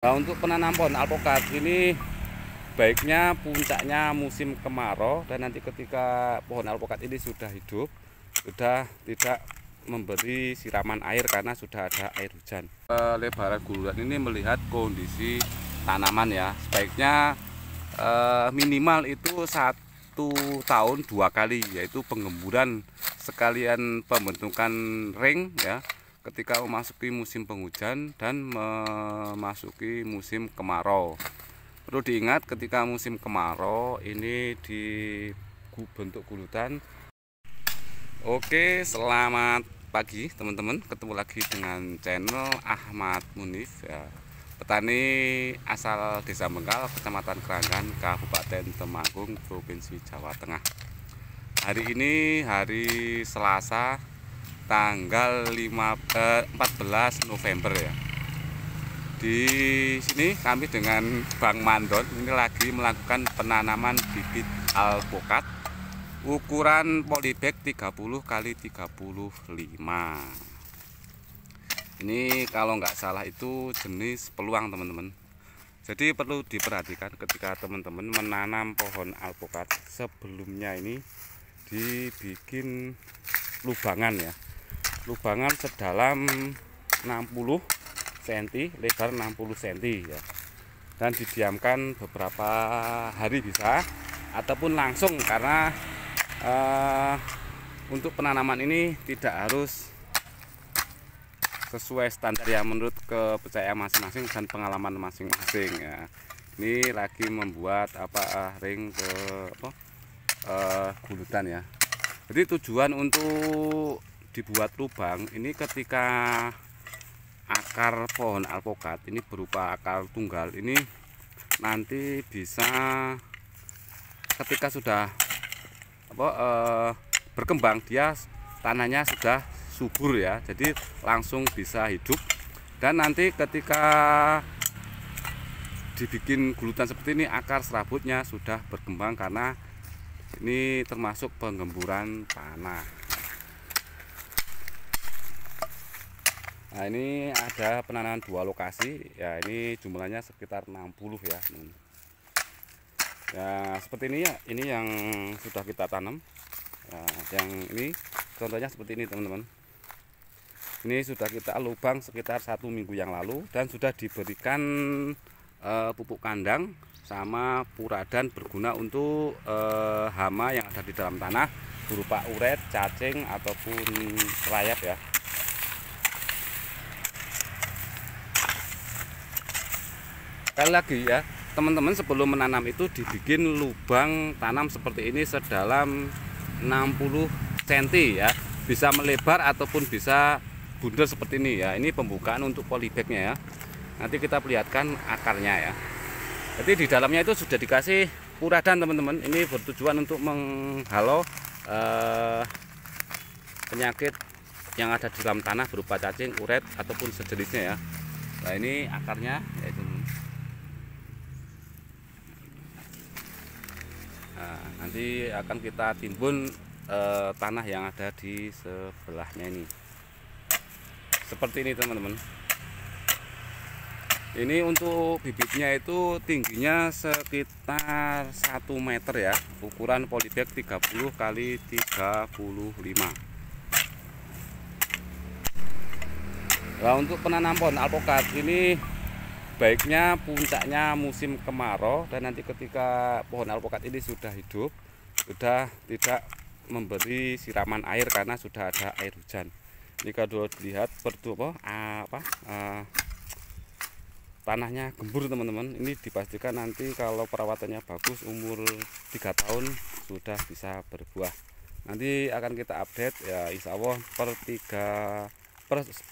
Nah, untuk penanam pohon alpukat ini baiknya puncaknya musim kemarau, dan nanti ketika pohon alpukat ini sudah hidup, sudah tidak memberi siraman air karena sudah ada air hujan. Lebaran guluran ini melihat kondisi tanaman ya, sebaiknya minimal itu 1 tahun 2 kali, yaitu penggemburan sekalian pembentukan ring ya, ketika memasuki musim penghujan dan memasuki musim kemarau. Perlu diingat ketika musim kemarau ini dibentuk gulutan. Oke, selamat pagi teman-teman, ketemu lagi dengan channel Ahmad Munif ya, petani asal Desa Bengkal, Kecamatan Keranggan, Kabupaten Temanggung, Provinsi Jawa Tengah. Hari ini hari Selasa, tanggal 14 November ya. Di sini kami dengan Bang Mandon ini lagi melakukan penanaman bibit alpukat ukuran polybag 30 x 35. Ini kalau nggak salah itu jenis peluang teman-teman. Jadi perlu diperhatikan ketika teman-teman menanam pohon alpukat, sebelumnya ini dibikin lubangan ya, lubangan sedalam 60 cm, lebar 60 cm ya, dan didiamkan beberapa hari bisa, ataupun langsung, karena untuk penanaman ini tidak harus sesuai standar ya, menurut kepercayaan masing-masing dan pengalaman masing-masing ya. Ini lagi membuat ring ke gulutan ya. Jadi tujuan untuk dibuat lubang ini ketika akar pohon alpukat ini berupa akar tunggal ini nanti bisa ketika sudah berkembang, dia tanahnya sudah subur ya, jadi langsung bisa hidup. Dan nanti ketika dibikin gulutan seperti ini, akar serabutnya sudah berkembang karena ini termasuk penggemburan tanah. Nah, ini ada penanaman 2 lokasi ya, ini jumlahnya sekitar 60 ya. Ya seperti ini ya, ini yang sudah kita tanam ya, yang ini contohnya seperti ini teman-teman. Ini sudah kita lubang sekitar 1 minggu yang lalu, dan sudah diberikan pupuk kandang sama puradan berguna untuk hama yang ada di dalam tanah berupa uret, cacing ataupun rayap ya. Sekali lagi ya teman-teman, sebelum menanam itu dibikin lubang tanam seperti ini sedalam 60 cm ya, bisa melebar ataupun bisa bundar seperti ini ya. Ini pembukaan untuk polybagnya ya, nanti kita perlihatkan akarnya ya. Jadi di dalamnya itu sudah dikasih puradan teman-teman, ini bertujuan untuk menghalau penyakit yang ada di dalam tanah berupa cacing, uret ataupun sejenisnya ya. Nah ini akarnya yaitu. Nah, nanti akan kita timbun tanah yang ada di sebelahnya ini. Seperti ini teman-teman. Ini untuk bibitnya itu tingginya sekitar 1 meter ya, ukuran polybag 30 x 35. Nah, untuk penanam pohon alpukat ini baiknya puncaknya musim kemarau, dan nanti ketika pohon alpukat ini sudah hidup, sudah tidak memberi siraman air karena sudah ada air hujan. Ini kalau dilihat tanahnya gembur teman-teman. Ini dipastikan nanti kalau perawatannya bagus, umur 3 tahun sudah bisa berbuah. Nanti akan kita update ya, insya Allah per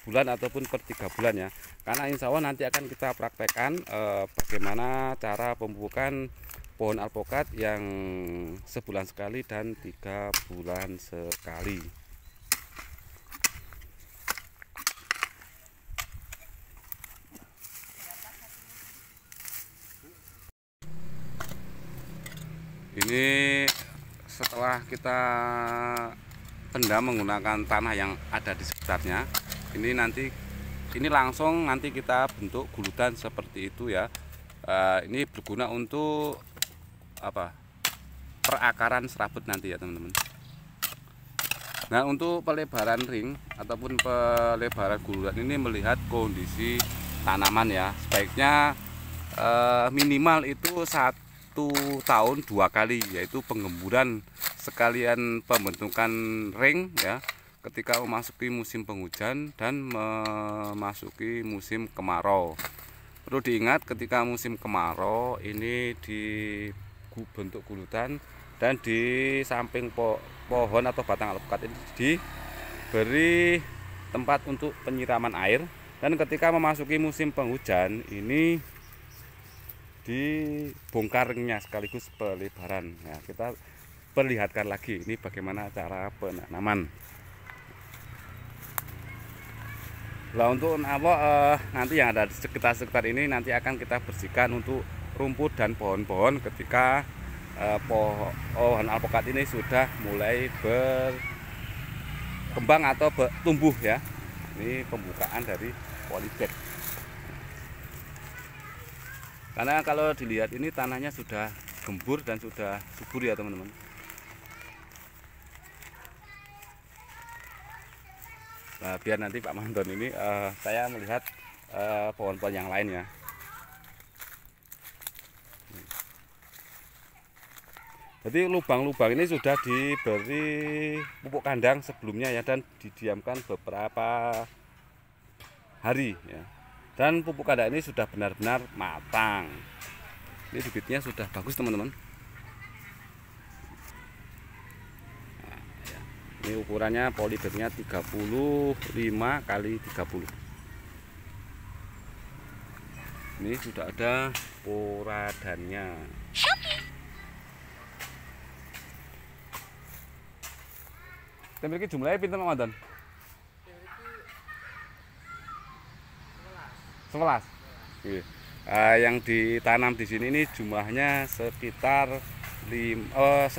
bulan ataupun per 3 bulan ya, karena insya Allah nanti akan kita praktekkan bagaimana cara pemupukan pohon alpukat yang sebulan sekali dan 3 bulan sekali. Ini setelah kita pendam menggunakan tanah yang ada di sekitarnya, ini nanti ini langsung nanti kita bentuk gulutan seperti itu ya. Ini berguna untuk apa? Perakaran serabut nanti ya teman-teman. Nah, untuk pelebaran ring ataupun pelebaran gulutan ini melihat kondisi tanaman ya. Sebaiknya minimal itu 1 tahun 2 kali, yaitu penggemburan sekalian pembentukan ring ya, ketika memasuki musim penghujan dan memasuki musim kemarau. Perlu diingat ketika musim kemarau ini dibentuk gulutan dan di samping pohon atau batang alpukat ini diberi tempat untuk penyiraman air, dan ketika memasuki musim penghujan ini dibongkar ringnya sekaligus pelebaran. Nah, kita perlihatkan lagi ini bagaimana cara penanaman. Nah, untuk nanti yang ada di sekitar ini nanti akan kita bersihkan untuk rumput dan pohon-pohon ketika pohon alpukat ini sudah mulai berkembang atau tumbuh ya. Ini pembukaan dari polybag. Karena kalau dilihat ini tanahnya sudah gembur dan sudah subur ya teman-teman. Nah, biar nanti Pak Manton ini saya melihat pohon-pohon yang lain ya. Jadi lubang-lubang ini sudah diberi pupuk kandang sebelumnya ya, dan didiamkan beberapa hari ya. Dan pupuk kandang ini sudah benar-benar matang. Ini bibitnya sudah bagus teman-teman. Ini ukurannya polybagnya 35 kali 30. Ini sudah ada poradannya. Memiliki jumlahnya pinten Manton? 11. Yang ditanam di sini ini jumlahnya sekitar 11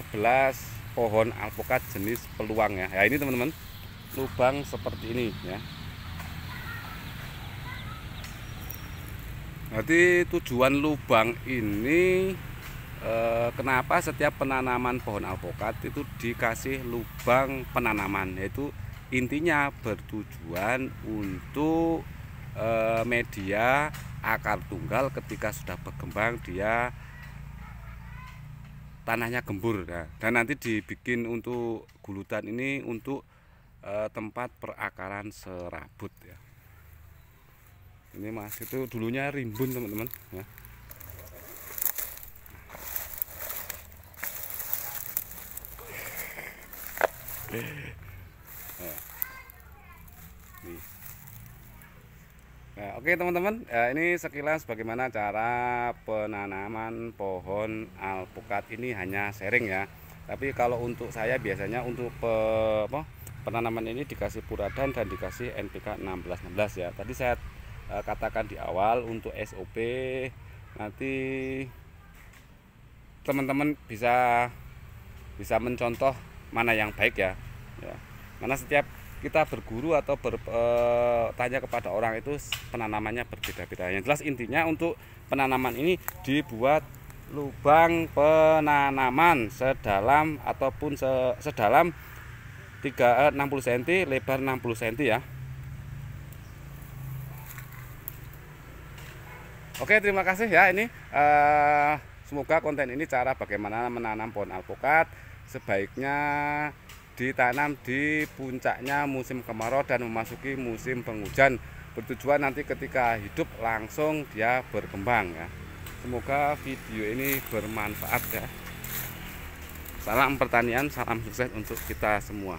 pohon alpukat jenis peluang ya. Ya ini teman-teman, lubang seperti ini ya. Jadi tujuan lubang ini kenapa setiap penanaman pohon alpukat itu dikasih lubang penanaman, yaitu intinya bertujuan untuk media akar tunggal ketika sudah berkembang dia tanahnya gembur ya. Dan nanti dibikin untuk gulutan ini untuk tempat perakaran serabut ya. Ini Mas itu dulunya rimbun teman-teman ya. Nah, oke teman-teman, ini sekilas bagaimana cara penanaman pohon alpukat. Ini hanya sharing ya. Tapi kalau untuk saya biasanya untuk penanaman ini dikasih puradan dan dikasih NPK 1616 ya. Tadi saya katakan di awal untuk SOP nanti teman-teman bisa mencontoh mana yang baik ya. Karena setiap kita berguru atau bertanya kepada orang itu penanamannya berbeda-beda. Yang jelas intinya untuk penanaman ini dibuat lubang penanaman sedalam ataupun sedalam 60 cm, lebar 60 cm ya. Oke, terima kasih ya. Ini semoga konten ini cara bagaimana menanam pohon alpukat sebaiknya ditanam di puncaknya musim kemarau dan memasuki musim penghujan, bertujuan nanti ketika hidup langsung dia berkembang ya. Semoga video ini bermanfaat ya. Salam pertanian, salam sukses untuk kita semua.